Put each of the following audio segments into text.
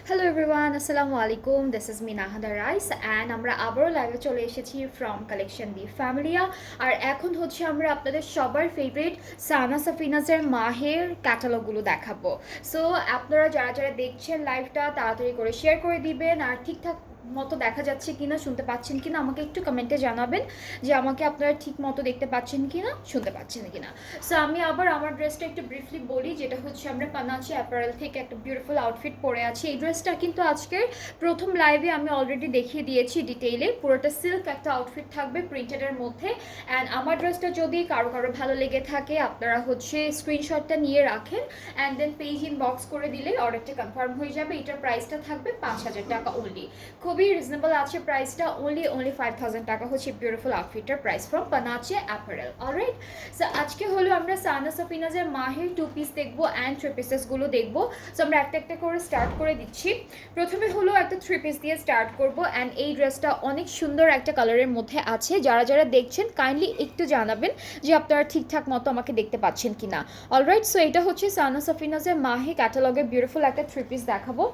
Hello everyone, আসসালামু আলাইকুম। This is me নাহাদা rice and আমরা আবারও লাইভে চলে এসেছি ফ্রম কালেকশন দি ফ্যামিলিয়া। আর এখন হচ্ছে আমরা আপনাদের সবার ফেভারিট সানা সাফিনাজের মাহের ক্যাটালগুলো দেখাবো। সো আপনারা যারা যারা দেখছেন লাইভটা তাড়াতাড়ি করে শেয়ার করে দিবেন, আর ঠিকঠাক মতো দেখা যাচ্ছে কিনা, শুনতে পাচ্ছেন কিনা আমাকে একটু কমেন্টে জানাবেন যে আমাকে আপনারা ঠিক মতো দেখতে পাচ্ছেন কিনা, শুনতে পাচ্ছেন কিনা। সো আমি আবার আমার ড্রেসটা একটু ব্রিফলি বলি, যেটা হচ্ছে আমরা পানাচি অ্যাপারেল থেকে একটা বিউটিফুল আউটফিট পরে আছি। এই ড্রেসটা কিন্তু আজকের প্রথম লাইভে আমি অলরেডি দেখিয়ে দিয়েছি ডিটেইলে। পুরোটা সিল্ক একটা আউটফিট থাকবে প্রিন্টেডের মধ্যে। অ্যান্ড আমার ড্রেসটা যদি কারো কারো ভালো লেগে থাকে আপনারা হচ্ছে স্ক্রিনশটটা নিয়ে রাখেন অ্যান্ড দেন পেজ ইনবক্স করে দিলে অর্ডারটা কনফার্ম হয়ে যাবে। এটার প্রাইসটা থাকবে 5,000 টাকা অনলি। খুবই রিজনেবল আছে প্রাইসটা, অনলি 5,000 টাকা হচ্ছে বিউটিফুল আউটফিটটার price from Panache apparel. Alright, so আজকে হলো আমরা সানা সাফিনাজের মাহের 2 পিস দেখবো অ্যান্ড 3 পিসেসগুলো দেখবো। সো আমরা একটা একটা করে স্টার্ট করে দিচ্ছি। প্রথমে হলো একটা 3 পিস দিয়ে স্টার্ট করব অ্যান্ড এই ড্রেসটা অনেক সুন্দর একটা কালারের মধ্যে আছে। যারা যারা দেখছেন কাইন্ডলি একটু জানাবেন যে আপনারা ঠিকঠাক মতো আমাকে দেখতে পাচ্ছেন কিনা। অলরাইট, সো এটা হচ্ছে সানা সাফিনাজের মাহে ক্যাটালগের বিউটিফুল একটা 3 পিস দেখাবো।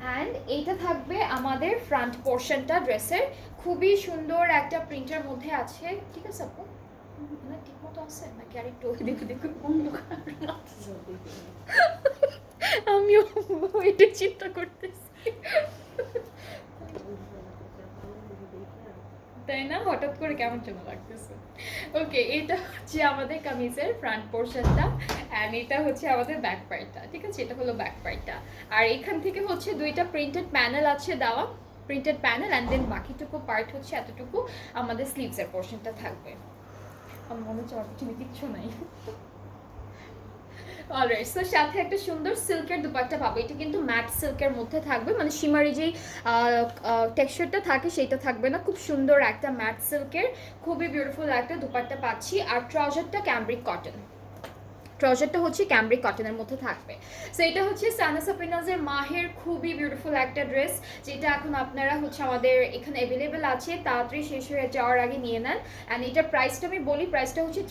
অ্যান্ড এইটা থাকবে আমাদের ফ্রন্ট পোর্শনটা ড্রেসের, খুবই সুন্দর একটা প্রিন্টের মধ্যে আছে। ঠিক আছে আপু, ঠিক মতো আছে নাকি আরেকটু দেখো দেখো আমিও এটা চিন্তা করতেছি, তাই না? হঠাৎ করে কেমন যেন লাগতেছে। ওকে, এটা হচ্ছে আমাদের কামিজের ফ্রন্ট পোর্শনটা অ্যান্ড এটা হচ্ছে আমাদের ব্যাক পার্টটা। ঠিক আছে, এটা হলো ব্যাক পার্টটা। আর এখান থেকে হচ্ছে দুইটা প্রিন্টেড প্যানেল আছে দেওয়া, প্রিন্টেড প্যানেল অ্যান্ড দেন বাকিটুকু পার্ট হচ্ছে এতটুকু আমাদের স্লিভসের পোর্শনটা থাকবে। আমার মনে হচ্ছে আমার পিছনে কিচ্ছু নাই। অলরাইট, সো সাথে একটা সুন্দর সিল্কের দুপাট্টা পাবো। এটা কিন্তু ম্যাট সিল্কের মধ্যে থাকবে, মানে শিমারি যেই টেক্সচারটা থাকে সেটা থাকবে না। খুব সুন্দর একটা ম্যাট সিল্কের খুবই বিউটিফুল একটা দুপাট্টা পাচ্ছি। আর ট্রাউজারটা ক্যামব্রিক কটন, ট্রাউজারটা হচ্ছে ক্যামব্রিক কটনের মধ্যে থাকবে। সো এটা হচ্ছে সানা সাফিনাজের মাহের খুবই বিউটিফুল একটা ড্রেস, যেটা এখন আপনারা হচ্ছে আমাদের এখানে অ্যাভেলেবেল আছে। তাড়াতাড়ি শেষ হয়ে যাওয়ার আগে নিয়ে নেন। অ্যান্ড এটার প্রাইসটা আমি বলি, প্রাইসটা হচ্ছে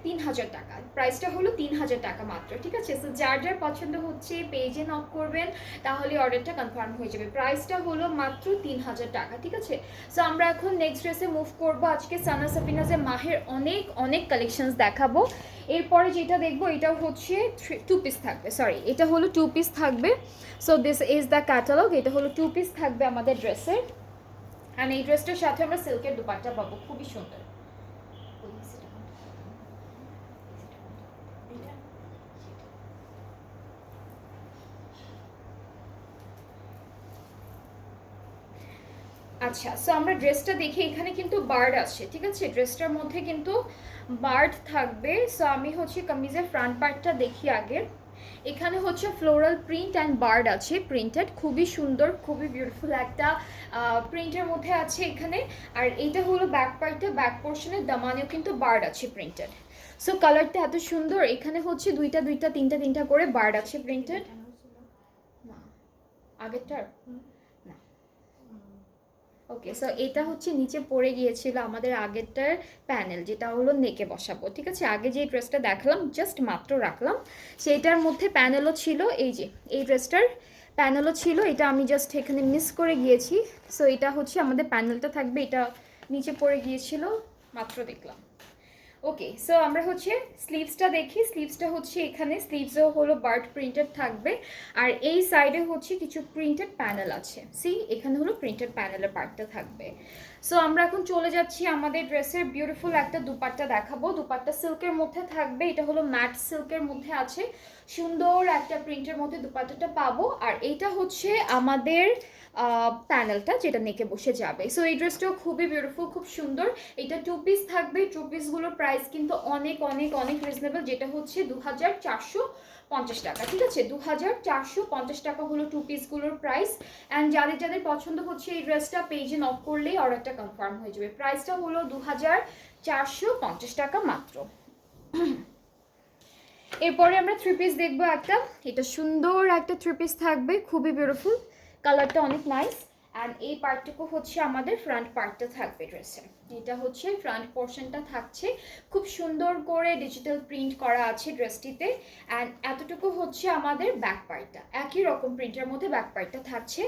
3,000 টাকা। প্রাইসটা হলো 3,000 টাকা মাত্র। ঠিক আছে, সো যার যার পছন্দ হচ্ছে পেজে নক করবেন, তাহলে অর্ডারটা কনফার্ম হয়ে যাবে। প্রাইসটা হলো মাত্র 3,000 টাকা। ঠিক আছে, সো আমরা এখন নেক্সট ড্রেসে মুভ করবো। আজকে সানা সাফিনাজের মাহের অনেক অনেক কালেকশনস দেখাবো। এরপরে যেটা দেখবো এটা হচ্ছে 2 পিস থাকবে, সরি এটা হলো 2 পিস থাকবে। So this is the catalogue. এটা হলো 2 পিস থাকবে আমাদের ড্রেসের অ্যান্ড এই ড্রেসটার সাথে আমরা সিল্কের দুপাট্টা পাবো, খুবই সুন্দর। আচ্ছা, সো আমরা ড্রেসটা দেখি। এখানে কিন্তু বার্ড আছে, ঠিক আছে, ড্রেসটার মধ্যে কিন্তু বার্ড থাকবে। সো আমি হচ্ছে কামিজের ফ্রন্ট পার্টটা দেখি আগে। এখানে হচ্ছে ফ্লোরাল প্রিন্ট অ্যান্ড বার্ড আছে প্রিন্টেড, খুবই সুন্দর, খুবই বিউটিফুল একটা প্রিন্টের মধ্যে আছে এখানে। আর এইটা হলো ব্যাক পার্টটা, ব্যাক পোর্শনের দামানেও কিন্তু বার্ড আছে প্রিন্টেড। সো কালারটা এত সুন্দর। এখানে হচ্ছে দুইটা দুইটা তিনটা তিনটা করে বার্ড আছে প্রিন্টেড। না, আগেরটার না। ওকে, সো এটা হচ্ছে নিচে পড়ে গিয়েছিল আমাদের আগেরটার প্যানেল, যেটা হলো নেকে বসাবো। ঠিক আছে, আগে যে ড্রেসটা দেখালাম জাস্ট মাত্র রাখলাম, সেইটার মধ্যে প্যানেলও ছিল। এই যে এই ড্রেসটার প্যানেলও ছিল, এটা আমি জাস্ট এখানে মিস করে গিয়েছি। সো এটা হচ্ছে আমাদের প্যানেলটা থাকবে, এটা নিচে পড়ে গিয়েছিল, মাত্র দেখলাম। ওকে, সো আমরা হচ্ছে স্লিভসটা দেখি। স্লিভসটা হচ্ছে এখানে স্লিভসও হলো বার্ড প্রিন্টেড থাকবে। আর এই সাইডে হচ্ছে কিছু প্রিন্টেড প্যানেল আছে। সি, এখানে হলো প্রিন্টেড প্যানেলের পার্টটা থাকবে। সো আমরা এখন চলে যাচ্ছি আমাদের ড্রেসের বিউটিফুল একটা দুপাট্টা দেখাবো। দুপাট্টা সিল্কের মধ্যে থাকবে, এটা হলো ম্যাট সিল্কের মধ্যে আছে, সুন্দর একটা প্রিন্টের মধ্যে দুপাট্টাটা পাবো। আর এইটা হচ্ছে আমাদের প্যানেলটা, যেটা নেকে বসে যাবে। সো এই ড্রেসটাও খুবই বিউটিফুল, খুব সুন্দর। এটা 2 পিস থাকবে। 2 পিসগুলোর প্রাইস কিন্তু অনেক অনেক অনেক রিজনেবল, যেটা হচ্ছে টাকা, ঠিক আছে? 2450 টাকা হলো টু পিসগুলোর প্রাইস। অ্যান্ড যাদের যাদের পছন্দ হচ্ছে এই ড্রেসটা পেজে নক করলেই অর্ডারটা কনফার্ম হয়ে যাবে। প্রাইসটা হলো 2450 টাকা মাত্র। এরপরে আমরা থ্রি পিস দেখবো একটা, এটা সুন্দর একটা থ্রি পিস থাকবে, খুবই বিউটিফুল, কালারটা অনেক নাইস। অ্যান্ড এই পার্টটুকু হচ্ছে আমাদের ফ্রন্ট পার্টটা থাকবে ড্রেসের। এটা হচ্ছে ফ্রন্ট পোর্শনটা থাকছে, খুব সুন্দর করে ডিজিটাল প্রিন্ট করা আছে ড্রেসটিতে। অ্যান্ড এতটুকু হচ্ছে আমাদের ব্যাক পার্টটা, একই রকম প্রিন্টের মধ্যে ব্যাক পার্টটা থাকছে।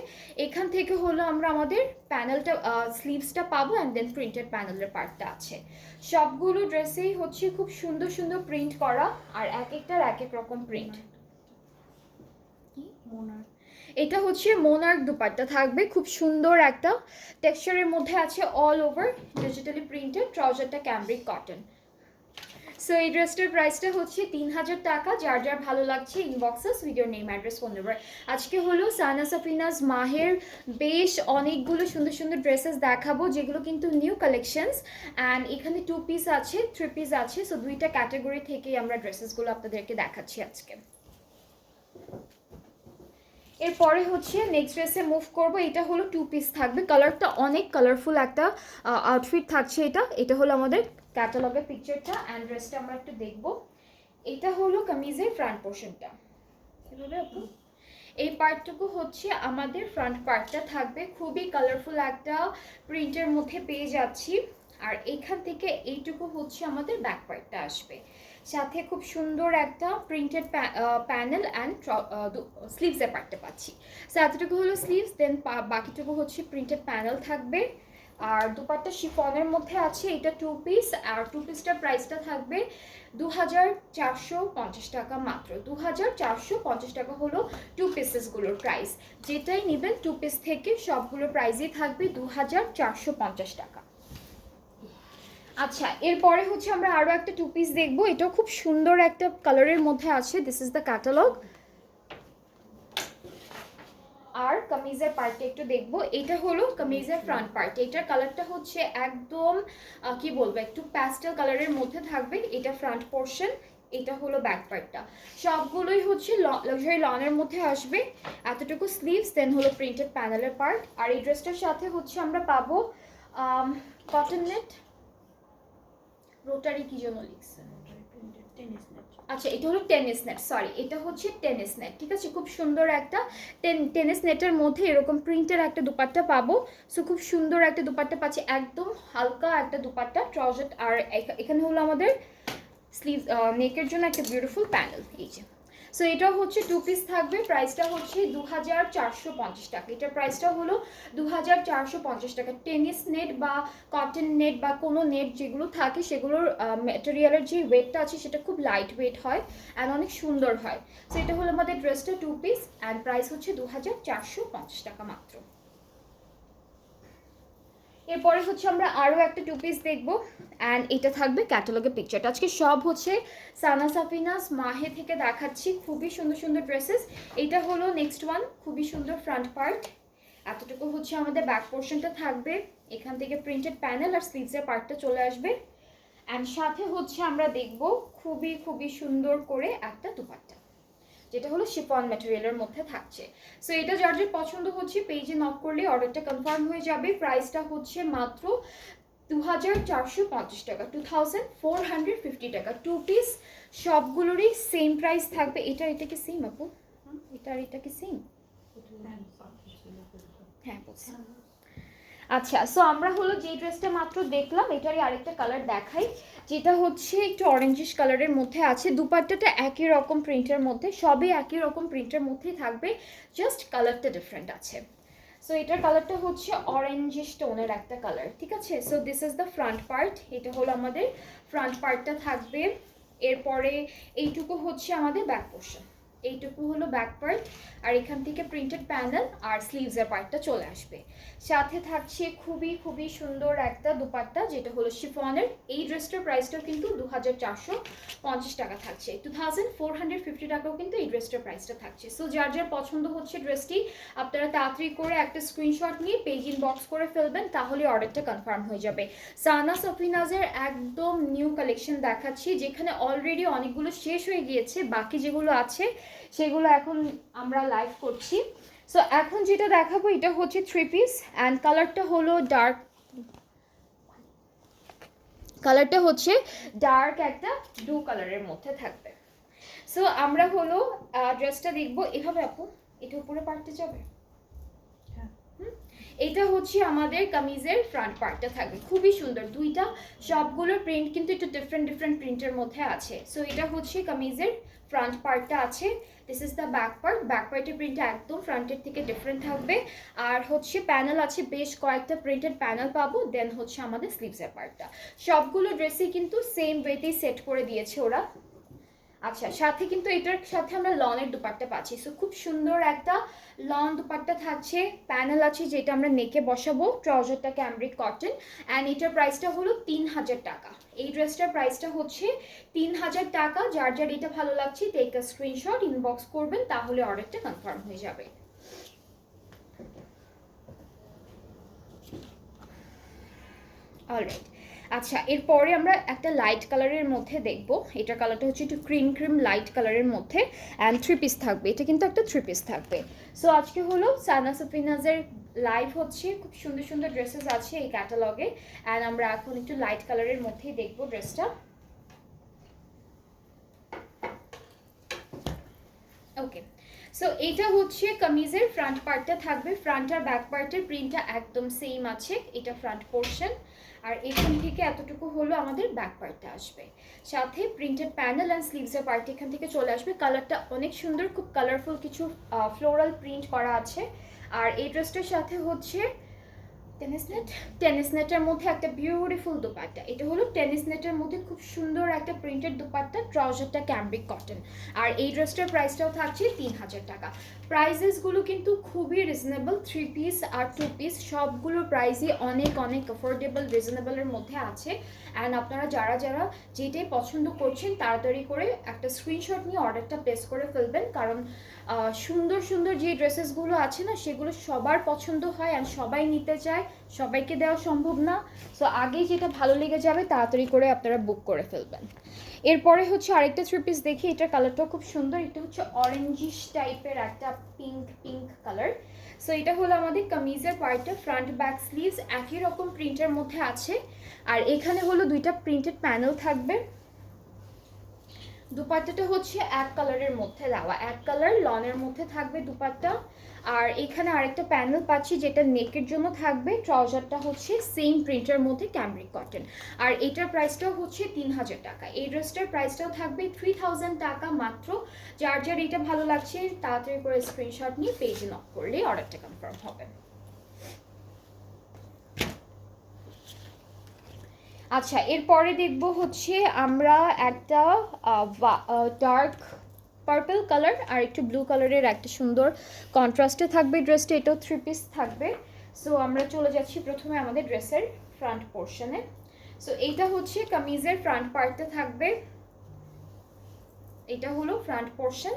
এখান থেকে হলো আমরা আমাদের প্যানেলটা স্লিভসটা পাবো, অ্যান্ড দেন প্রিন্টেড প্যানেলের পার্টটা আছে। সবগুলো ড্রেসেই হচ্ছে খুব সুন্দর সুন্দর প্রিন্ট করা, আর এক একটার এক এক রকম প্রিন্ট। এটা হচ্ছে মোনার্ক দুপাট্টা থাকবে, খুব সুন্দর একটা টেক্সচারের মধ্যে আছে, অল ওভার ডিজিটালি প্রিন্টেড, ট্রাউজারটা ক্যামব্রিক কটন। সো এই ড্রেসটার প্রাইসটা হচ্ছে 3000 টাকা। যার যার ভালো লাগছে inboxes video name address phone number. আজকে হলো সানা সাফিনাজ মাহের বেশ অনেকগুলো সুন্দর সুন্দর ড্রেসেস দেখাবো, যেগুলো কিন্তু নিউ কালেকশনস। অ্যান্ড এখানে টু পিস আছে, থ্রি পিস আছে, সো দুইটা ক্যাটাগরি থেকেই আমরা ড্রেসেসগুলো আপনাদেরকে দেখাচ্ছি আজকে। এরপরে হচ্ছে নেক্সট ড্রেসে মুভ করব। এটা হলো টু পিস থাকবে, কালারটা অনেক কালারফুল একটা আউটফিট থাকছে। এটা হলো আমাদের ক্যাটালগের পিকচারটা। অ্যান্ড ড্রেসটা আমরা একটু দেখব। এটা হলো কামিজের ফ্রন্ট পোর্শনটা, এই পার্টটুকু হচ্ছে আমাদের ফ্রন্ট পার্টটা থাকবে, খুবই কালারফুল একটা প্রিন্টের মধ্যে পেয়ে যাচ্ছি। আর এখান থেকে এইটুকু হচ্ছে আমাদের ব্যাক পার্টটা আসবে, সাথে খুব সুন্দর একটা প্রিন্টেড প্যানেল অ্যান্ড স্লিভসের পার্টটা পাচ্ছি। সো এতটুকু হলো স্লিভস, দেন বাকিটুকু হচ্ছে প্রিন্টেড প্যানেল থাকবে। আর দুপাট্টা শিফনের মধ্যে আছে, এটা টু পিস। আর টু পিসটার প্রাইসটা থাকবে 2450 টাকা মাত্র। 2450 টাকা হলো টু পিসেসগুলোর প্রাইস। যেটাই নেবেন টু পিস থেকে সবগুলোর প্রাইসই থাকবে 2450 টাকা। আচ্ছা, এরপরে হচ্ছে আমরা আরও একটা টু পিস দেখবো, এটাও খুব সুন্দর একটা কালারের মধ্যে আছে। This is the catalogue. আর কামিজের পার্টটা একটু দেখবো। এটা হলো কামিজের ফ্রন্ট পার্ট, এটার কালারটা হচ্ছে একদম কি বলবো, একটু প্যাস্টেল কালারের মধ্যে থাকবে। এটা ফ্রন্ট পোর্শন, এটা হলো ব্যাক পার্টটা। সবগুলোই হচ্ছে লাক্সারি লনের মধ্যে আসবে। এতটুকু স্লিভস, দেন হলো প্রিন্টেড প্যানেলের পার্ট। আর এই ড্রেসটার সাথে হচ্ছে আমরা পাবো কটন নেট, রোটারি কি জন্য লিখছে, আচ্ছা এটা হলো টেনিস নেট, সরি এটা হচ্ছে টেনিস নেট, ঠিক আছে? খুব সুন্দর একটা টেনিস নেটের মধ্যে এরকম প্রিন্টের একটা দুপাট্টা পাবো। সো খুব সুন্দর একটা দুপাট্টা পাচ্ছি, একদম হালকা একটা দুপাট্টা, ট্রাউজার। আর এখানে হলো আমাদের স্লিভ নেকের জন্য একটা বিউটিফুল প্যানেল, এই যে। সো এটাও হচ্ছে টু পিস থাকবে, প্রাইসটা হচ্ছে 2450 টাকা। এটার প্রাইসটা হলো 2450 টাকা। টেনিস নেট বা কটন নেট বা কোনো নেট যেগুলো থাকে সেগুলোর ম্যাটেরিয়ালের যে ওয়েটটা আছে সেটা খুব লাইট ওয়েট হয় অ্যান্ড অনেক সুন্দর হয়। সো এটা হলো আমাদের ড্রেসটা টু পিস, অ্যান্ড প্রাইস হচ্ছে 2450 টাকা মাত্র। এরপরে হচ্ছে আমরা আরও একটা টু পিস দেখবো, অ্যান্ড এটা থাকবে ক্যাটালগের পিকচারটা। আজকে সব হচ্ছে সানা সাফিনাজ মাহে থেকে দেখাচ্ছি, খুবই সুন্দর সুন্দর ড্রেসেস। এটা হলো নেক্সট ওয়ান, খুবই সুন্দর ফ্রন্ট পার্ট। এতটুকু হচ্ছে আমাদের ব্যাক পোর্শনটা থাকবে, এখান থেকে প্রিন্টেড প্যানেল আর স্লিভসের পার্টটা চলে আসবে। অ্যান্ড সাথে হচ্ছে আমরা দেখব খুবই খুবই সুন্দর করে একটা দুপাট্টা, যেটা হলো শিফন ম্যাটেরিয়ালের মধ্যে থাকছে। সো এটা যার যার পছন্দ হচ্ছে পেজে নক করলে অর্ডারটা কনফার্ম হয়ে যাবে। প্রাইসটা হচ্ছে মাত্র 2450 টাকা, 2450 টাকা। টু পিস সবগুলোরই সেম প্রাইস থাকবে। এটা কি সেম আপু? এটা কি সেম? হ্যাঁ বলছি। আচ্ছা, সো আমরা হলো যে ড্রেসটা মাত্র দেখলাম এটারই আরেকটা কালার দেখাই, যেটা হচ্ছে একটু অরেঞ্জিশ কালারের মধ্যে আছে। দুপাট্টাটা একই রকম প্রিন্টের মধ্যে, সবই একই রকম প্রিন্টের মধ্যেই থাকবে, জাস্ট কালারটা ডিফারেন্ট আছে। সো এটার কালারটা হচ্ছে অরেঞ্জিশ টোনের একটা কালার, ঠিক আছে? So this is the front part, এটা হলো আমাদের ফ্রন্ট পার্টটা থাকবে। এরপরে এইটুকু হচ্ছে আমাদের ব্যাক পোর্শন, এইটুকু হলো ব্যাক পার্ট, আর এখান থেকে প্রিন্টেড প্যানেল আর স্লিভসের পার্টটা চলে আসবে। সাথে থাকছে খুবই খুবই সুন্দর একটা দুপাট্টা, যেটা হলো শিফনের। এই ড্রেসটার প্রাইসটাও কিন্তু 2450 টাকা থাকছে, 2450 টাকাও কিন্তু এই ড্রেসটার প্রাইসটা থাকছে। সো যার যার পছন্দ হচ্ছে ড্রেসটি, আপনারা তাড়াতাড়ি করে একটা স্ক্রিনশট নিয়ে পেজ ইনবক্স করে ফেলবেন, তাহলে অর্ডারটা কনফার্ম হয়ে যাবে। সানা সফিনাজের একদম নিউ কালেকশন দেখাচ্ছি, যেখানে অলরেডি অনেকগুলো শেষ হয়ে গিয়েছে, বাকি যেগুলো আছে সেগুলো এখন আমরা লাইভ করছি। সো এখন যেটা দেখাবো এটা হচ্ছে 3 পিস, অ্যান্ড কালারটা হলো ডার্ক, কালারটা হচ্ছে ডার্ক একটা ব্লু কালারের মধ্যে থাকবে। সো আমরা হলো ড্রেসটা দেখবো এভাবে। আপু এটা উপরে পার্টে যাবে, এটা হচ্ছে আমাদের কামিজের ফ্রন্ট পার্টটা থাকবে, খুবই সুন্দর। দুইটা সবগুলোর প্রিন্ট কিন্তু একটু ডিফারেন্ট ডিফারেন্ট প্রিন্টের মধ্যে আছে। সো এটা হচ্ছে কামিজের ফ্রন্ট পার্টটা আছে, this is the back part. Back পার্টের প্রিন্টটা একদম ফ্রন্টের থেকে ডিফারেন্ট থাকবে, আর হচ্ছে প্যানেল আছে, বেশ কয়েকটা প্রিন্টেড প্যানেল পাবো। দেন হচ্ছে আমাদের স্লিভসের পার্টটা, সবগুলো ড্রেসই কিন্তু সেম ওয়েতেই সেট করে দিয়েছে ওরা। আচ্ছা, সাথে কিন্তু এটার সাথে আমরা লনের দুপাট্টা পাচ্ছি। সো খুব সুন্দর একটা লন দুপাট্টা থাকছে, প্যানেল আছে যেটা আমরা নেকে বসাবো, ট্রাউজারটা ক্যামব্রিক কটন, অ্যান্ড এটার প্রাইসটা হলো 3000 টাকা। এই ড্রেসটার প্রাইসটা হচ্ছে 3000 টাকা। যার যার এটা ভালো লাগছে টেক আ স্ক্রিনশট, ইনবক্স করবেন, তাহলে অর্ডারটা কনফার্ম হয়ে যাবে। অলরাইট, আচ্ছা এরপরে আমরা একটা লাইট কালারের মধ্যে দেখব। এটার কালারটা হচ্ছে একটু ক্রিম ক্রিম লাইট কালারের মধ্যে, অ্যান্ড 3 পিস থাকবে। এটা কিন্তু একটা 3 পিস থাকবে। সো আজকে হলো সানা সফিনাজের লাইভ হচ্ছে, খুব সুন্দর সুন্দর ড্রেসেস আছে এই ক্যাটালগে, অ্যান্ড আমরা এখন একটু লাইট কালারের মধ্যেই দেখবো ড্রেসটা। ওকে, সো এটা হচ্ছে কামিজের ফ্রন্ট পার্টটা থাকবে, ফ্রন্ট আর ব্যাক পার্টের প্রিন্টটা একদম সেম আছে। এটা ফ্রন্ট পোর্শন, আর এখান থেকে এতটুকু হলো আমাদের ব্যাক পার্টটা আসবে, সাথে প্রিন্টেড প্যানেল অ্যান্ড স্লিভসের পার্ট এখান থেকে চলে আসবে। কালারটা অনেক সুন্দর, খুব কালারফুল কিছু ফ্লোরাল প্রিন্ট করা আছে। আর এই ড্রেসটার সাথে হচ্ছে টেনিস নেটের মধ্যে একটা বিউটিফুল দুপাট্টা। এটা হলো টেনিস নেটের মধ্যে খুব সুন্দর একটা প্রিন্টেড দুপাট্টা, ট্রাউজারটা ক্যামব্রিক কটন। আর এই ড্রেসটার প্রাইসটাও থাকছে 3000 টাকা। প্রাইসেসগুলো কিন্তু খুবই রিজনেবল, 3 পিস আর 2 পিস সবগুলো প্রাইসই অনেক অনেক অ্যাফোর্ডেবল রিজনেবলের মধ্যে আছে। অ্যান্ড আপনারা যারা যারা যেটাই পছন্দ করছেন তাড়াতাড়ি করে একটা স্ক্রিনশট নিয়ে অর্ডারটা প্লেস করে ফেলবেন, কারণ সুন্দর সুন্দর যে ড্রেসেসগুলো আছে না সেগুলো সবার পছন্দ হয় অ্যান্ড সবাই নিতে চায়, সবাইকে দেওয়া সম্ভব না। সো আগেই যেটা ভালো লেগে যাবে তাড়াতাড়ি করে আপনারা বুক করে ফেলবেন। এরপরে হচ্ছে আরেকটা 3 পিস দেখি, এটার কালারটাও খুব সুন্দর। এটা হচ্ছে অরেঞ্জিশ টাইপের একটা পিঙ্ক পিঙ্ক কালার। সো এটা হলো আমাদের কামিজের পার্টটা, ফ্রন্ট ব্যাক স্লিভস একই রকম প্রিন্টের মধ্যে আছে, আর এখানে হলো দুইটা প্রিন্টেড প্যানেল থাকবে। দুপাট্টাটা হচ্ছে এক কালারের মধ্যে দেওয়া, এক কালার লনের মধ্যে থাকবে দুপাট্টা। আর এখানে আরেকটা প্যানেল পাচ্ছি যেটা নেকের জন্য থাকবে, ট্রাউজারটা হচ্ছে সেম প্রিন্টের মধ্যে ক্যামব্রিক কটন। আর এটার প্রাইসটাও হচ্ছে 3000 টাকা। এই ড্রেসটার প্রাইসটাও থাকবে 3000 টাকা মাত্র। যার যার এটা ভালো লাগছে তাড়াতাড়ি করে স্ক্রিনশট নিয়ে পেজে নক করলে অর্ডারটা কনফার্ম হবে। আচ্ছা, এরপরে দেখবো হচ্ছে আমরা একটা ডার্ক পার্পল কালার আর একটু ব্লু কালারের একটা সুন্দর কন্ট্রাস্টে থাকবে ড্রেসটা, এটাও 3 পিস থাকবে। সো আমরা চলে যাচ্ছি প্রথমে আমাদের ড্রেসের ফ্রন্ট পোর্শনে। সো এইটা হচ্ছে কামিজের ফ্রন্ট পার্টটা থাকবে, এটা হলো ফ্রন্ট পোর্শন।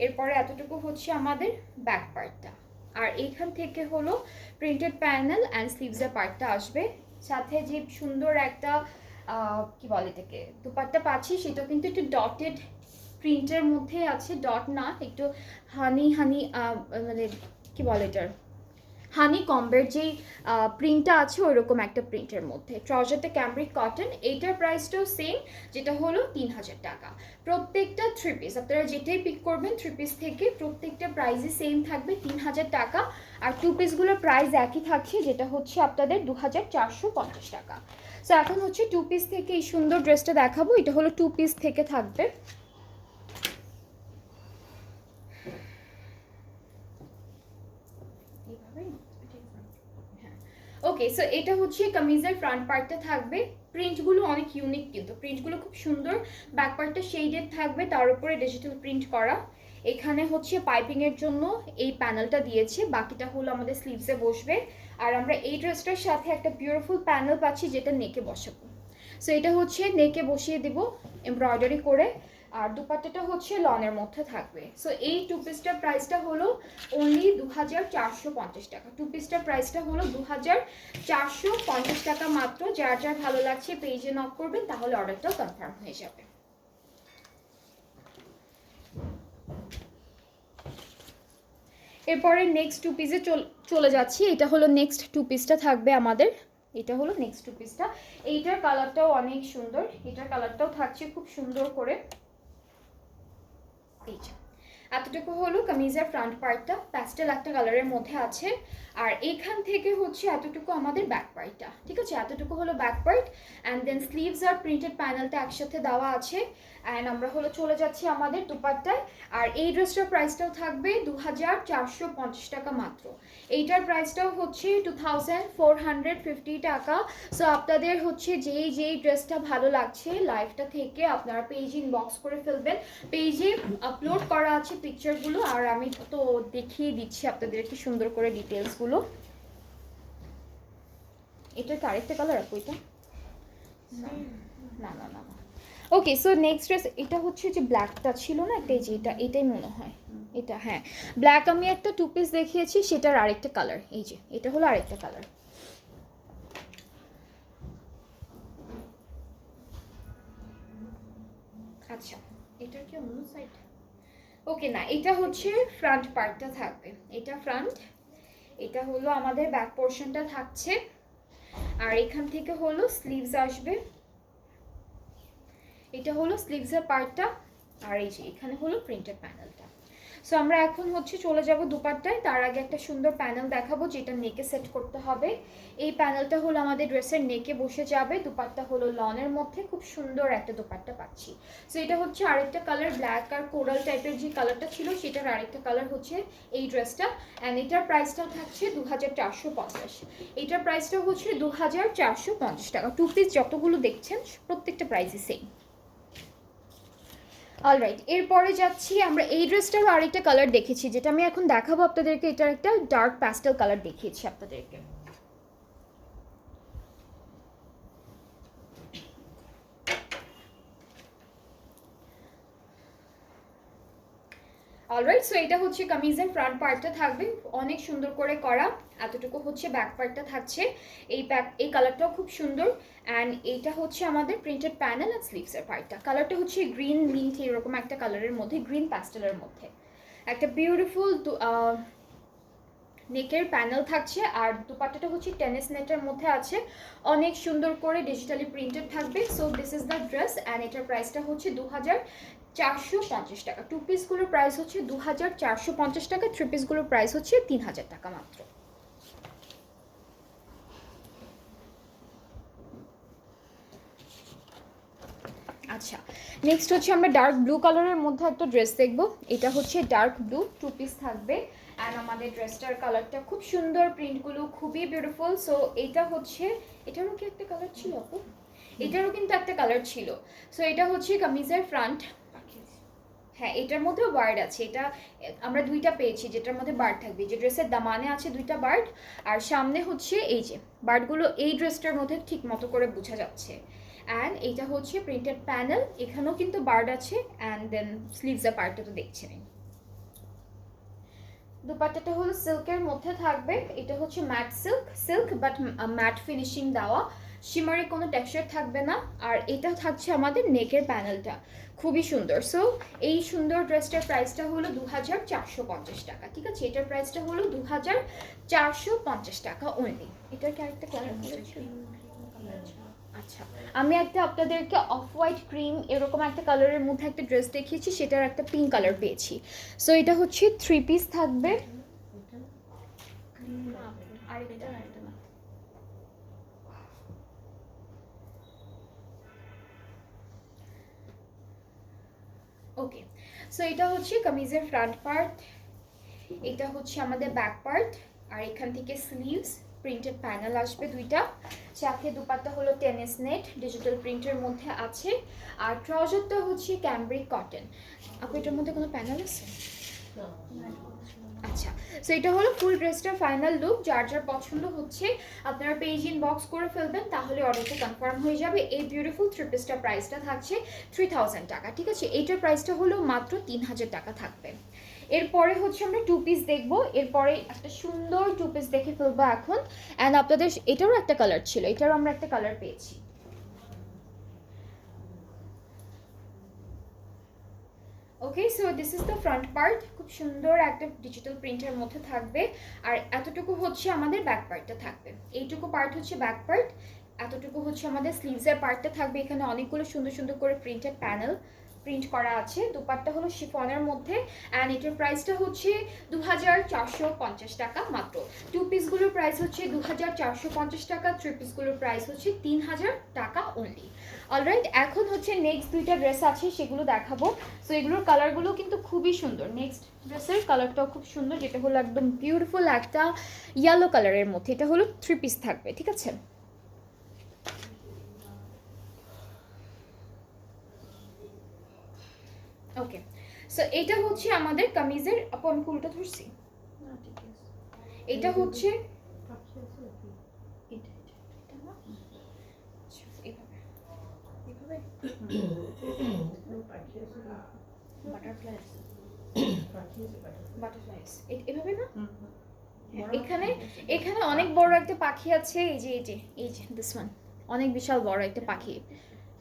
এরপরে এতটুকু হচ্ছে আমাদের ব্যাক পার্টটা, আর এইখান থেকে হলো প্রিন্টেড প্যানেল অ্যান্ড স্লিভসের পার্টটা আসবে। সাথে যে সুন্দর একটা কি বলে এটাকে দুপাট্টা পাচ্ছি, সেটাও কিন্তু একটু ডটেড প্রিন্টের মধ্যে আছে, ডট না, একটু হানি হানি মানে কি বলে এটার হানি কম্বের যেই প্রিন্টটা আছে ওইরকম একটা প্রিন্টের মধ্যে। ট্রাউজারটা ক্যামব্রিক কটন, এইটার প্রাইসটাও সেম, যেটা হলো 3000 টাকা। প্রত্যেকটা 3 পিস আপনারা যেটাই পিক করবেন 3 পিস থেকে প্রত্যেকটা প্রাইসই সেম থাকবে 3000 টাকা। আর 2 পিসগুলোর প্রাইস একই থাকছে, যেটা হচ্ছে আপনাদের 2450 টাকা। সো এখন হচ্ছে 2 পিস থেকে এই সুন্দর ড্রেসটা দেখাবো, এটা হলো 2 পিস থেকে থাকবে। ওকে, সো এটা হচ্ছে কামিজের ফ্রন্ট পার্টটা থাকবে। প্রিন্টগুলো অনেক ইউনিক, কিন্তু প্রিন্টগুলো খুব সুন্দর। ব্যাক পার্টটা শেডেড থাকবে, তার উপরে ডিজিটাল প্রিন্ট করা। এখানে হচ্ছে পাইপিংয়ের জন্য এই প্যানেলটা দিয়েছে, বাকিটা হলো আমাদের স্লিভসে বসবে। আর আমরা এই ড্রেসটার সাথে একটা বিউটিফুল প্যানেল পাচ্ছি যেটা নেকে বসাবো। সো এটা হচ্ছে নেকে বসিয়ে দেব এমব্রয়ডারি করে, আর দুপাট্টাটা হচ্ছে লনের মধ্যে থাকবে। সো এই টু পিসটার প্রাইসটা হলো অনলি 2450 টাকা। টু পিসটার প্রাইসটা হলো 2450 টাকা মাত্র। যার যার ভালো লাগছে পেজে নক করবেন, তাহলে অর্ডারটাও কনফার্ম হয়ে যাবে। এরপরে নেক্সট টু পিসে চলে যাচ্ছি। এটা হলো নেক্সট টু পিসটা থাকবে আমাদের। এটা হলো নেক্সট টু পিসটা। এইটার কালারটাও অনেক সুন্দর, এটার কালারটাও থাকছে খুব সুন্দর করে। এইটা এতটুকু হলো কামিজের ফ্রন্ট পার্টটা, প্যাস্টেল একটা কালারের মধ্যে আছে। আর এইখান থেকে হচ্ছে এতটুকু আমাদের ব্যাক পার্টটা, ঠিক আছে? এতটুকু হলো back part, and then sleeves আর প্রিন্টেড প্যানেলটা একসাথে দেওয়া আছে। অ্যান্ড আমরা হলো চলে যাচ্ছি আমাদের দুপাট্টায়। আর এই ড্রেসটার প্রাইসটাও থাকবে 2450 টাকা মাত্র। এইটার প্রাইসটাও হচ্ছে 2450 টাকা। সো আপনাদের হচ্ছে যেই ড্রেসটা ভালো লাগছে লাইভটা থেকে আপনারা পেজে ইনবক্স করে ফেলবেন। পেজে আপলোড করা আছে পিকচারগুলো, আর আমি তো দেখিয়ে দিচ্ছি আপনাদেরকে সুন্দর করে ডিটেলসগুলো। এটার কি আরেকটা কালার আছে? ওইটা না না না না। ওকে, সো নেক্সট ড্রেস এটা হচ্ছে যে ব্ল্যাকটা ছিল না একটা, যে এটাই মনে হয় এটা। হ্যাঁ, ব্ল্যাক আমি একটা টু পিস দেখিয়েছি, সেটার আরেকটা কালার এই যে, এটা হলো আরেকটা কালার। আচ্ছা, এটার কি অন্য সাইড? ওকে, না এটা হচ্ছে ফ্রন্ট পার্টটা থাকবে, এটা ফ্রন্ট, এটা হলো আমাদের ব্যাক পোর্শনটা থাকছে। আর এখান থেকে হলো স্লিভস আসবে, এটা হলো স্লিভসের পার্টটা। আর এই যে এখানে হলো প্রিন্টেড প্যানেলটা। সো আমরা এখন হচ্ছে চলে যাব দুপাট্টায়। তার আগে একটা সুন্দর প্যানেল দেখাবো যেটা নেকে সেট করতে হবে। এই প্যানেলটা হলো আমাদের ড্রেসের নেকে বসে যাবে। দুপাট্টা হলো লনের মধ্যে, খুব সুন্দর একটা দুপাট্টা পাচ্ছি। সো এটা হচ্ছে আরেকটা কালার, ব্ল্যাক আর কোরাল টাইপের যে কালারটা ছিল সেটার আরেকটা কালার হচ্ছে এই ড্রেসটা। অ্যান্ড এটার প্রাইসটা থাকছে 2450। এটার প্রাইসটা হচ্ছে 2450 টাকা। টু পিস যতগুলো দেখছেন প্রত্যেকটা প্রাইসই সেম। অলরাইট, এরপরে যাচ্ছি আমরা এই ড্রেসটারও আরেকটা কালার দেখেছি, যেটা আমি এখন দেখাবো আপনাদেরকে। এটার একটা ডার্ক প্যাস্টেল কালার দেখিয়েছি আপনাদেরকে। অলরাইট, সো এটা হচ্ছে কামিজের ফ্রন্ট পার্টটা থাকবে, অনেক সুন্দর করে করা। এতটুকু হচ্ছে ব্যাক পার্টটা থাকছে। এই কালারটাও খুব সুন্দর। অ্যান্ড এইটা হচ্ছে আমাদের প্রিন্টেড প্যানেল আর স্লিভসের পার্টটা। কালারটা হচ্ছে গ্রিন মিন্ট এরকম একটা কালারের মধ্যে, গ্রিন প্যাস্টেলের মধ্যে একটা বিউটিফুল নেকের প্যানেল থাকছে। আর দুপাট্টাটা হচ্ছে টেনিস নেটের মধ্যে আছে, অনেক সুন্দর করে ডিজিটালি প্রিন্টেড থাকবে। So this is the dress, and এটার প্রাইসটা হচ্ছে 2450 টাকা। টু পিসগুলোর প্রাইস হচ্ছে 2450 টাকা, থ্রি পিসগুলোর প্রাইস হচ্ছে 3000 টাকা মাত্র। আচ্ছা, নেক্সট হচ্ছে আমরা ডার্ক ব্লু কালারের মধ্যে একটা ড্রেস দেখবো। এটা হচ্ছে ডার্ক ব্লু, টু পিস থাকবে। অ্যান্ড আমাদের ড্রেসটার কালারটা খুব সুন্দর, প্রিন্টগুলো খুবই বিউটিফুল। সো এটা হচ্ছে, এটারও কি একটা কালার ছিল আপু? এটারও কিন্তু একটা কালার ছিল। সো এটা হচ্ছে কামিজের ফ্রন্ট। হ্যাঁ, এটার মধ্যেও বার্ড আছে। এটা আমরা দুইটা পেয়েছি যেটার মধ্যে বার্ড থাকবে। যে ড্রেসের দামানে আছে দুইটা বার্ড, আর সামনে হচ্ছে এই যে বার্ডগুলো এই ড্রেসটার মধ্যে ঠিক মতো করে বোঝা যাচ্ছে। অ্যান্ড এইটা হচ্ছে প্রিন্টেড প্যানেল, এখানেও কিন্তু বার্ড আছে। অ্যান্ড দেন স্লিভসের পার্টটা তো দেখছেন। দুপাট্টাটা হলো সিল্কের মধ্যে থাকবে। এটা হচ্ছে matte silk but matte finishing দেওয়া, শিমারে কোনো টেক্সচার থাকবে না। আর এটা থাকছে আমাদের নেকের প্যানেলটা, খুবই সুন্দর। সো এই সুন্দর ড্রেসটার প্রাইসটা হলো 2450 টাকা, ঠিক আছে? এটার প্রাইসটা হলো 2450 টাকা অনলি। এটার কি আরেকটা কালার? আচ্ছা, আমি একটা আপনাদেরকে অফ হোয়াইট ক্রিম এরকম একটা কালারের মধ্যে একটা ড্রেস দেখিয়েছি, সেটার একটা পিঙ্ক কালার পেয়েছি। সো এটা হচ্ছে থ্রি পিস থাকবে। ওকে, সো এটা হচ্ছে কামিজের ফ্রন্ট পার্ট, এটা হচ্ছে আমাদের ব্যাক পার্ট। আর এখান থেকে স্লিভস, প্রিন্টেড প্যানেল আসবে দুইটা। সাথে দুপাট্টা হলো টেনিস নেট ডিজিটাল প্রিন্টের মধ্যে আছে, আর ট্রাউজারটা হচ্ছে ক্যামব্রিক কটন। আপু এটার মধ্যে কোনো প্যানেল আছে? আচ্ছা, সো এটা হলো ফুল ড্রেসটার ফাইনাল লুক। যার যার পছন্দ হচ্ছে আপনারা পেজ ইনবক্স করে ফেলবেন, তাহলে অর্ডারটা কনফার্ম হয়ে যাবে। এই বিউটিফুল থ্রি পিসটার প্রাইসটা থাকছে 3000 টাকা, ঠিক আছে? এইটার প্রাইসটা হলো মাত্র 3000 টাকা থাকবে। এরপরে হচ্ছে আমরা টু পিস দেখবো, এরপরে একটা সুন্দর টু পিস দেখে ফেলবো এখন। অ্যান্ড আপনাদের এটারও একটা কালার ছিল, এটারও আমরা একটা কালার পেয়েছি। Okay, so this is the front part, খুব সুন্দর একটা ডিজিটাল প্রিন্টের মধ্যে থাকবে। আর এতটুকু হচ্ছে আমাদের ব্যাক পার্টটা থাকবে, এইটুকু পার্ট হচ্ছে ব্যাক পার্ট, এতটুকু হচ্ছে আমাদের স্লিভসের পার্টটা থাকবে। এখানে অনেকগুলো সুন্দর সুন্দর করে প্রিন্টেড প্যানেল প্রিন্ট করা আছে। দুপাট্টা হলো শিফনের মধ্যে, অ্যান্ড এটার প্রাইসটা হচ্ছে 2450 টাকা মাত্র। টু পিসগুলোর প্রাইস হচ্ছে 2450 টাকা, থ্রি পিসগুলোর প্রাইস হচ্ছে 3000 টাকা অনলি। অলরাইট, এখন হচ্ছে নেক্সট দুইটা ড্রেস আছে, সেগুলো দেখাবো। সো এগুলোর কালারগুলো কিন্তু খুবই সুন্দর। নেক্সট ড্রেসের কালারটাও খুব সুন্দর, যেটা হলো একদম বিউটিফুল একটা ইয়েলো কালারের মধ্যে। এটা হলো থ্রি পিস থাকবে, ঠিক আছে? ওকে, সো এটা হচ্ছে আমাদের কামিজের, আপু আমি ফুলটা ধরছি, এটা হচ্ছে এভাবে না, এখানে এখানে অনেক বড় একটা পাখি আছে, এই যে এই যে এই যে দিস ওয়ান, অনেক বিশাল বড় একটা পাখি।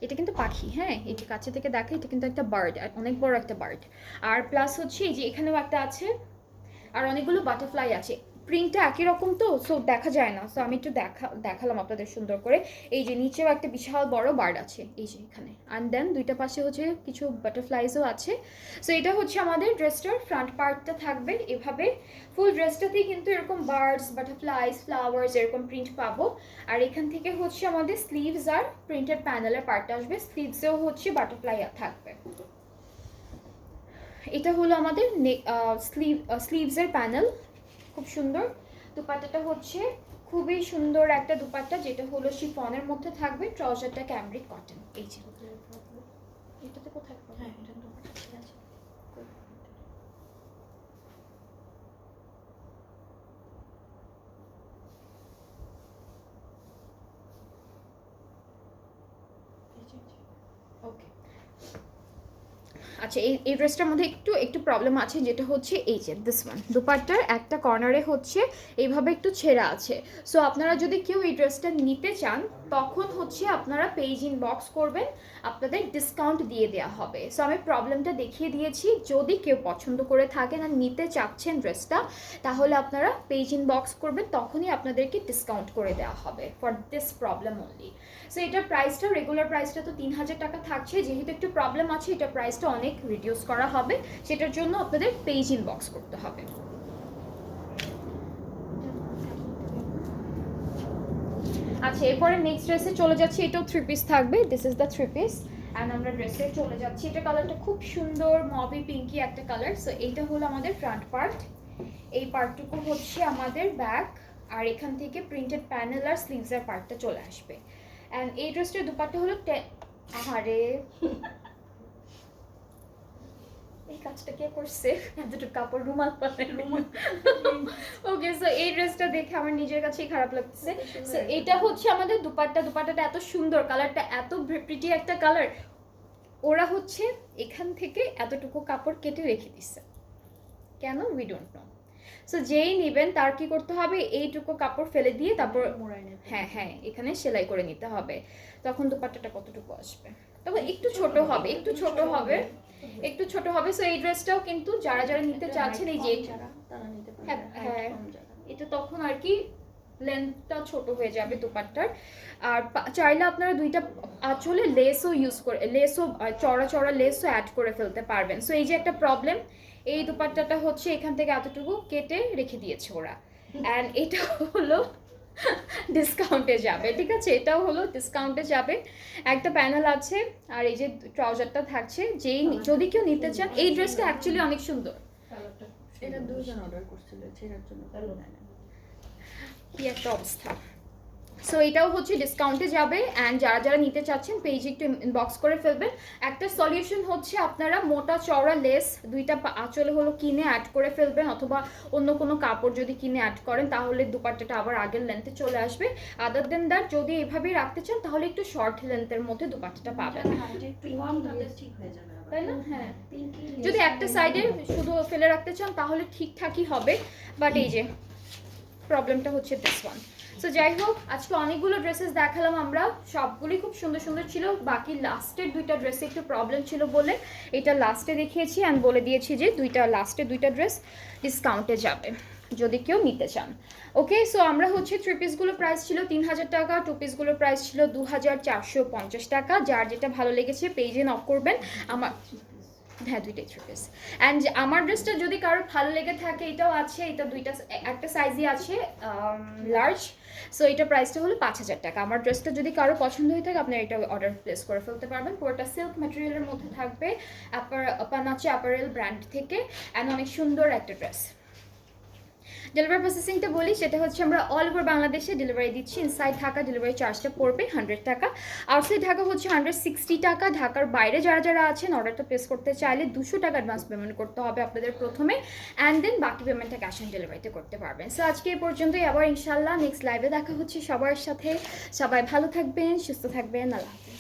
এটা কিন্তু পাখি, হ্যাঁ, এই যে কাছে থেকে দেখে, এটা কিন্তু একটা বার্ড, আর অনেক বড় একটা বার্ড। আর প্লাস হচ্ছে এই যে এখানেও একটা আছে, আর অনেকগুলো বাটারফ্লাই আছে। প্রিন্টটা একই রকম তো, সো দেখা যায় না, সো আমি একটু দেখালাম আপনাদের সুন্দর করে। এই যে নিচেও একটা বিশাল বড় বার্ড আছে এই যে এখানে, অ্যান্ড দেন দুইটা পাশে হচ্ছে কিছু বাটারফ্লাইজও আছে। সো এটা হচ্ছে আমাদের ড্রেসটার ফ্রন্ট পার্টটা থাকবে এভাবে। ফুল ড্রেসটাতেই কিন্তু এরকম বার্ডস, বাটারফ্লাইজ, ফ্লাওয়ার্স এরকম প্রিন্ট পাবো। আর এখান থেকে হচ্ছে আমাদের স্লিভস আর প্রিন্টেড প্যানেলের পার্টটা আসবে, স্লিভসেও হচ্ছে বাটারফ্লাই থাকবে। এটা হলো আমাদের স্লিভসের প্যানেল, খুব সুন্দর। দুপাট্টাটা হচ্ছে খুবই সুন্দর একটা দুপাট্টা, যেটা হলো শিফনের মধ্যে থাকবে। ট্রাউজারটা ক্যামব্রিক কটন। এই যে এটাতে কোথায় ওকে, আচ্ছা, এই ড্রেসটার মধ্যে একটু প্রবলেম আছে, যেটা হচ্ছে এই যে দিস ওয়ান, দুপাট্টার একটা কর্নারে হচ্ছে এইভাবে একটু ছেঁড়া আছে। সো আপনারা যদি কেউ এই ড্রেসটা নিতে চান, তখন হচ্ছে আপনারা পেজ ইনবক্স করবেন, আপনাদের ডিসকাউন্ট দিয়ে দেওয়া হবে। সো আমি প্রবলেমটা দেখিয়ে দিয়েছি, যদি কেউ পছন্দ করে থাকেন আর নিতে চাচ্ছেন ড্রেসটা, তাহলে আপনারা পেজ ইনবক্স করবেন, তখনই আপনাদেরকে ডিসকাউন্ট করে দেওয়া হবে for this problem only. So এটার প্রাইসটা, রেগুলার প্রাইসটা তো 3000 টাকা থাকছে, যেহেতু একটু প্রবলেম আছে এটার প্রাইসটা অনেক রিডিউস করা হবে, সেটার জন্য আপনাদের পেজ ইনবক্স করতে হবে। আচ্ছা, এরপরে নেক্সট ড্রেসে চলে যাচ্ছি, এটাও থ্রি পিস থাকবে, this is the three piece. And আমরা ড্রেসে চলে যাচ্ছি, এটা কালারটা খুব সুন্দর মবি পিঙ্কি একটা কালার। সো এইটা হলো আমাদের ফ্রন্ট পার্ট, এই পার্টটুকু হচ্ছে আমাদের ব্যাক, আর এখান থেকে প্রিন্টেড প্যানেল আর স্লিভসের পার্টটা চলে আসবে। অ্যান্ড এই ড্রেসটার দুপাট্টা হলো আহারে এই কাজটা কে করছে, এতটুকু কাপড় রুমাল পাবে রুমাল। ওকে, সো এই ড্রেসটা দেখে আমার নিজের কাছেই খারাপ লাগছে। সো এটা হচ্ছে আমাদের দুপাট্টাটা এত সুন্দর, কালারটা এত প্রিটি একটা কালার। ওরা হচ্ছে এখান থেকে এতটুকু কাপড় কেটে রেখে দিচ্ছে, কেন উই ডোন্ট নো। সো যেই নেবেন তার কি করতে হবে, এইটুকু কাপড় ফেলে দিয়ে তারপর হ্যাঁ হ্যাঁ এখানে সেলাই করে নিতে হবে। তখন দুপাট্টাটা কতটুকু আসবে, তবে একটু ছোট হবে, একটু ছোট হবে, একটু ছোট হবে। সো এই ড্রেসটাও কিন্তু যারা যারা নিতে চাচ্ছেন, এই যে হ্যাঁ, এটা তখন আর কি লেন্থটা ছোট হয়ে যাবে দুপাট্টার। আর চাইলে আপনারা দুইটা আঁচলে লেসও ইউজ করে, লেসও চড়া চড়া লেসও অ্যাড করে ফেলতে পারবেন। সো এই যে একটা প্রবলেম, এই দুপাট্টাটা হচ্ছে এখান থেকে এতটুকু কেটে রেখে দিয়েছে ওরা, অ্যান্ড এটা হলো ডিসকাউন্টে যাবে, ঠিক আছে? এটাও হলো ডিসকাউন্টে যাবে। একটা প্যানেল আছে, আর এই যে ট্রাউজারটা থাকছে। যদি কেউ নিতে চান, এই ড্রেসটা অ্যাকচুয়ালি অনেক সুন্দর। এটা দুইজন অর্ডার করছিল ছেড়ার জন্য, কি একটা অবস্থা। সো এটাও হচ্ছে ডিসকাউন্টে যাবে। অ্যান্ড যারা যারা নিতে চাচ্ছেন পেজে একটু ইনবক্স করে ফেলবেন। একটা সলিউশন হচ্ছে আপনারা মোটা চওড়া লেস দুইটা আঁচলে হলো কিনে অ্যাড করে ফেলবেন, অথবা অন্য কোনো কাপড় যদি কিনে অ্যাড করেন তাহলে দুপাট্টাটা আবার আগের লেন্থে চলে আসবে। আদার দেন দ্যাট যদি এভাবেই রাখতে চান তাহলে একটু শর্ট লেন্থের মধ্যে দুপাট্টাটা পাবেন, তাই না? হ্যাঁ, যদি একটা সাইডে শুধু ফেলে রাখতে চান তাহলে ঠিকঠাকই হবে, বাট এই যে প্রবলেমটা হচ্ছে দিস ওয়ান। সো যাই হোক, আজকে অনেকগুলো ড্রেসেস দেখালাম আমরা, সবগুলি খুব সুন্দর সুন্দর ছিল। বাকি লাস্টের দুইটা ড্রেসে একটু প্রবলেম ছিল বলে এটা লাস্টে দেখিয়েছি, অ্যান্ড বলে দিয়েছি যে লাস্টের দুইটা ড্রেস ডিসকাউন্টে যাবে যদি কেউ নিতে চান। ওকে, সো আমরা হচ্ছে 3 পিসগুলো প্রাইস ছিল 3000 টাকা, 2 পিসগুলোর প্রাইস ছিল 2450 টাকা। যার যেটা ভালো লেগেছে পেজে নক করবেন। আমার হ্যাঁ, দুইটাই 3 পিস। অ্যান্ড আমার ড্রেসটা যদি কারোর ভালো লেগে থাকে, এটাও আছে, এটা দুইটা একটা সাইজই আছে লার্জ। সো এটা প্রাইসটা হলো 5000 টাকা। আমার ড্রেসটা যদি কারো পছন্দ হয়ে থাকে আপনারা এটা অর্ডার প্লেস করে ফেলতে পারবেন। পুরোটা সিল্ক ম্যাটেরিয়ালের মধ্যে থাকবে, পানাচি অ্যাপারেল ব্র্যান্ড থেকে, অ্যান্ড অনেক সুন্দর একটা ড্রেস। ডেলিভারি প্রসেসিংটা বলি, সেটা হচ্ছে আমরা অল ওভার বাংলাদেশে ডেলিভারি দিচ্ছি। ইনসাইড ঢাকা ডেলিভারি চার্জটা পড়বে 100 টাকা, আউটসাইড ঢাকা হচ্ছে 160 টাকা। ঢাকার বাইরে যারা যারা আছেন অর্ডারটা প্লেস করতে চাইলে 200 টাকা অ্যাডভান্স পেমেন্ট করতে হবে আপনাদের প্রথমে, অ্যান্ড দেন বাকি পেমেন্টটা ক্যাশ অন ডেলিভারিতে করতে পারবেন। সো আজকে এই পর্যন্তই, আবার ইনশাল্লাহ নেক্সট লাইভে দেখা হচ্ছে সবার সাথে। সবাই ভালো থাকবেন, সুস্থ থাকবেন, আল্লাহ হাফেজ।